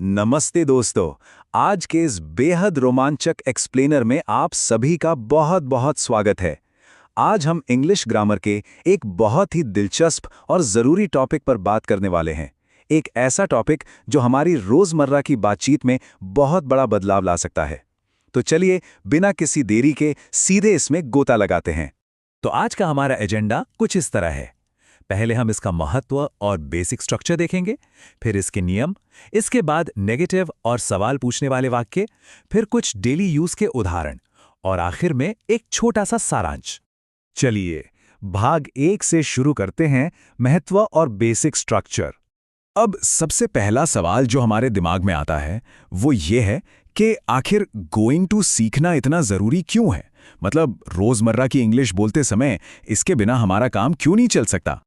नमस्ते दोस्तों। आज के इस बेहद रोमांचक एक्सप्लेनर में आप सभी का बहुत बहुत स्वागत है। आज हम इंग्लिश ग्रामर के एक बहुत ही दिलचस्प और ज़रूरी टॉपिक पर बात करने वाले हैं। एक ऐसा टॉपिक जो हमारी रोज़मर्रा की बातचीत में बहुत बड़ा बदलाव ला सकता है। तो चलिए बिना किसी देरी के सीधे इसमें गोता लगाते हैं। तो आज का हमारा एजेंडा कुछ इस तरह है। पहले हम इसका महत्व और बेसिक स्ट्रक्चर देखेंगे, फिर इसके नियम, इसके बाद नेगेटिव और सवाल पूछने वाले वाक्य, फिर कुछ डेली यूज के उदाहरण और आखिर में एक छोटा सा सारांश। चलिए भाग 1 से शुरू करते हैं, महत्व और बेसिक स्ट्रक्चर। अब सबसे पहला सवाल जो हमारे दिमाग में आता है वो ये है कि आखिर गोइंग टू सीखना इतना जरूरी क्यों है। मतलब रोजमर्रा की इंग्लिश बोलते समय इसके बिना हमारा काम क्यों नहीं चल सकता।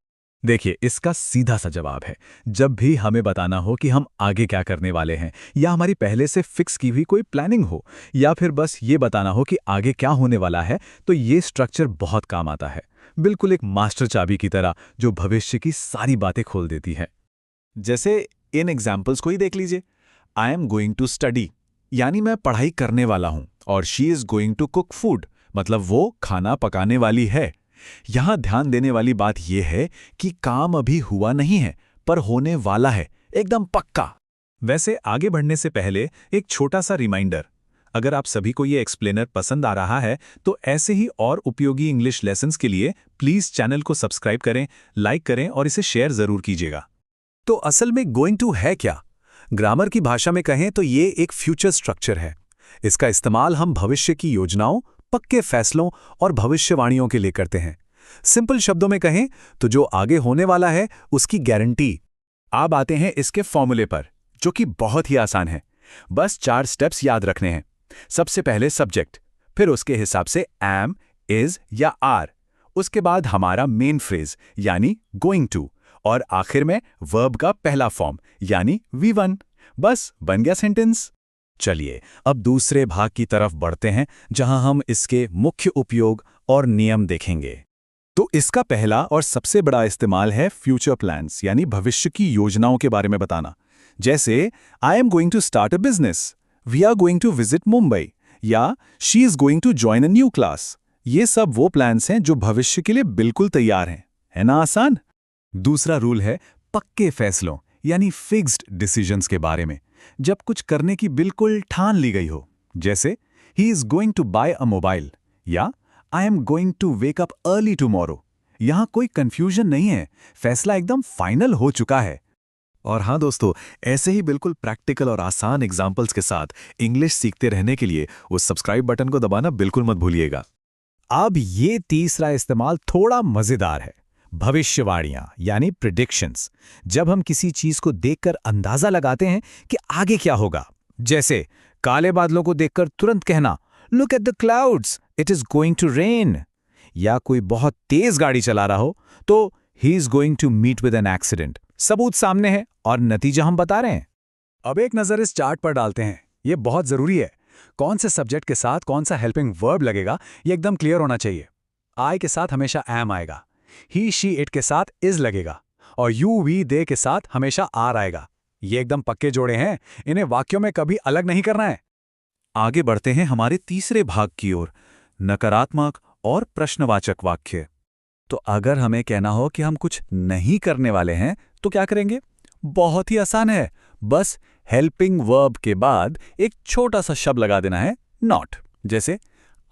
देखिए, इसका सीधा सा जवाब है, जब भी हमें बताना हो कि हम आगे क्या करने वाले हैं, या हमारी पहले से फिक्स की हुई कोई प्लानिंग हो, या फिर बस ये बताना हो कि आगे क्या होने वाला है, तो ये स्ट्रक्चर बहुत काम आता है। बिल्कुल एक मास्टर चाबी की तरह जो भविष्य की सारी बातें खोल देती है। जैसे इन एग्जाम्पल्स को ही देख लीजिए। I am going to study, यानी मैं पढ़ाई करने वाला हूं, और she is going to cook food, मतलब वो खाना पकाने वाली है। यहां ध्यान देने वाली बात यह है कि काम अभी हुआ नहीं है, पर होने वाला है, एकदम पक्का। वैसे आगे बढ़ने से पहले एक छोटा सा रिमाइंडर, अगर आप सभी को ये एक्सप्लेनर पसंद आ रहा है तो ऐसे ही और उपयोगी इंग्लिश लेसन्स के लिए प्लीज चैनल को सब्सक्राइब करें, लाइक करें और इसे शेयर जरूर कीजिएगा। तो असल में गोइंग टू है क्या? ग्रामर की भाषा में कहें तो ये एक फ्यूचर स्ट्रक्चर है। इसका इस्तेमाल हम भविष्य की योजनाओं, पक्के फैसलों और भविष्यवाणियों के लिए करते हैं। सिंपल शब्दों में कहें तो जो आगे होने वाला है उसकी गारंटी। अब आते हैं इसके फॉर्मूले पर, जो कि बहुत ही आसान है। बस 4 स्टेप्स याद रखने हैं। सबसे पहले सब्जेक्ट, फिर उसके हिसाब से एम, इज या आर, उसके बाद हमारा मेन फ्रेज यानी गोइंग टू, और आखिर में वर्ब का पहला फॉर्म यानी V1। बस बन गया सेंटेंस। चलिए अब दूसरे भाग की तरफ बढ़ते हैं, जहां हम इसके मुख्य उपयोग और नियम देखेंगे। तो इसका पहला और सबसे बड़ा इस्तेमाल है फ्यूचर प्लान्स, यानी भविष्य की योजनाओं के बारे में बताना। जैसे I am going to start a business, we are going to visit Mumbai, या she is going to join a new class. ये सब वो प्लान्स हैं जो भविष्य के लिए बिल्कुल तैयार हैं। है ना आसान? दूसरा रूल है पक्के फैसलों, यानी फिक्स्ड डिसीजंस के बारे में, जब कुछ करने की बिल्कुल ठान ली गई हो। जैसे he is going to buy a mobile, या I am going to wake up early tomorrow. यहां कोई कंफ्यूजन नहीं है, फैसला एकदम फाइनल हो चुका है। और हाँ दोस्तों, ऐसे ही बिल्कुल प्रैक्टिकल और आसान एग्जाम्पल्स के साथ इंग्लिश सीखते रहने के लिए उस सब्सक्राइब बटन को दबाना बिल्कुल मत भूलिएगा। अब ये तीसरा इस्तेमाल थोड़ा मजेदार है, भविष्यवाणियां यानी प्रिडिक्शंस। जब हम किसी चीज को देखकर अंदाजा लगाते हैं कि आगे क्या होगा। जैसे काले बादलों को देखकर तुरंत कहना, look at the clouds, it is going to rain. या कोई बहुत तेज गाड़ी चला रहा हो तो he is going to meet with an accident. सबूत सामने है और नतीजा हम बता रहे हैं। अब एक नजर इस चार्ट पर डालते हैं, यह बहुत जरूरी है। कौन से सब्जेक्ट के साथ कौन सा हेल्पिंग वर्ब लगेगा, यह एकदम क्लियर होना चाहिए। आई के साथ हमेशा एम आएगा, ही शी इट के साथ इज लगेगा, और यू वी दे के साथ हमेशा आर आएगा। ये एकदम पक्के जोड़े हैं, इन्हें वाक्यों में कभी अलग नहीं करना है। आगे बढ़ते हैं हमारे तीसरे भाग की ओर, नकारात्मक और प्रश्नवाचक वाक्य। तो अगर हमें कहना हो कि हम कुछ नहीं करने वाले हैं तो क्या करेंगे? बहुत ही आसान है, बस हेल्पिंग वर्ब के बाद एक छोटा सा शब्द लगा देना है, नॉट। जैसे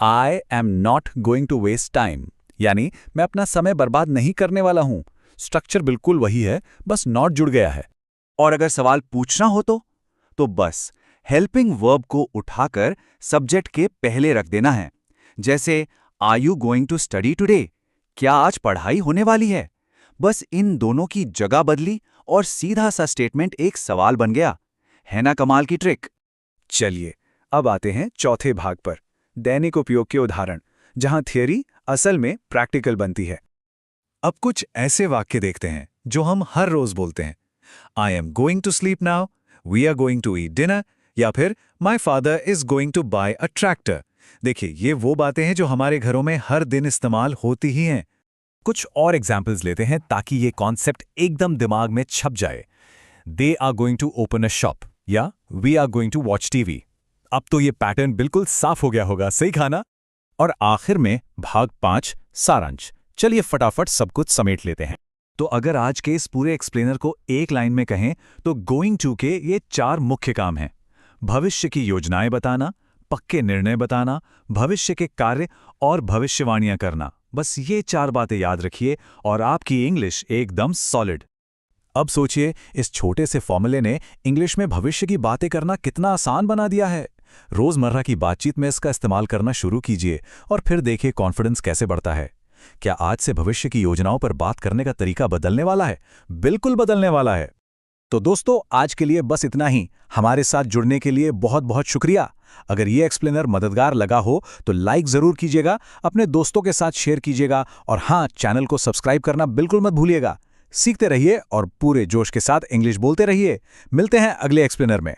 I am not going to waste time, यानी मैं अपना समय बर्बाद नहीं करने वाला हूं। स्ट्रक्चर बिल्कुल वही है, बस नॉट जुड़ गया है। और अगर सवाल पूछना हो तो बस हेल्पिंग वर्ब को उठाकर सब्जेक्ट के पहले रख देना है। जैसे are you going to study today, क्या आज पढ़ाई होने वाली है? बस इन दोनों की जगह बदली और सीधा सा स्टेटमेंट एक सवाल बन गया। है ना कमाल की ट्रिक? चलिए अब आते हैं चौथे भाग पर, दैनिक उपयोग के उदाहरण, जहां थियरी असल में प्रैक्टिकल बनती है। अब कुछ ऐसे वाक्य देखते हैं जो हम हर रोज बोलते हैं। I am going to sleep now, we are going to eat dinner, या फिर my father is going to buy a tractor. देखिए, ये वो बातें हैं जो हमारे घरों में हर दिन इस्तेमाल होती ही हैं। कुछ और एग्जाम्पल्स लेते हैं ताकि ये कॉन्सेप्ट एकदम दिमाग में छप जाए। They are going to open a shop, या we are going to watch TV. अब तो ये पैटर्न बिल्कुल साफ हो गया होगा, सही कहा ना? और आखिर में भाग 5 सारांश। चलिए फटाफट सब कुछ समेट लेते हैं। तो अगर आज के इस पूरे एक्सप्लेनर को एक लाइन में कहें तो गोइंग टू के ये 4 मुख्य काम हैं: भविष्य की योजनाएं बताना, पक्के निर्णय बताना, भविष्य के कार्य और भविष्यवाणियां करना। बस ये 4 बातें याद रखिए और आपकी इंग्लिश एकदम सॉलिड। अब सोचिए, इस छोटे से फॉर्मूले ने इंग्लिश में भविष्य की बातें करना कितना आसान बना दिया है। रोजमर्रा की बातचीत में इसका इस्तेमाल करना शुरू कीजिए और फिर देखिए कॉन्फिडेंस कैसे बढ़ता है। क्या आज से भविष्य की योजनाओं पर बात करने का तरीका बदलने वाला है? बिल्कुल बदलने वाला है। तो दोस्तों, आज के लिए बस इतना ही। हमारे साथ जुड़ने के लिए बहुत बहुत शुक्रिया। अगर ये एक्सप्लेनर मददगार लगा हो तो लाइक जरूर कीजिएगा, अपने दोस्तों के साथ शेयर कीजिएगा और हाँ, चैनल को सब्सक्राइब करना बिल्कुल मत भूलिएगा। सीखते रहिए और पूरे जोश के साथ इंग्लिश बोलते रहिए। मिलते हैं अगले एक्सप्लेनर में।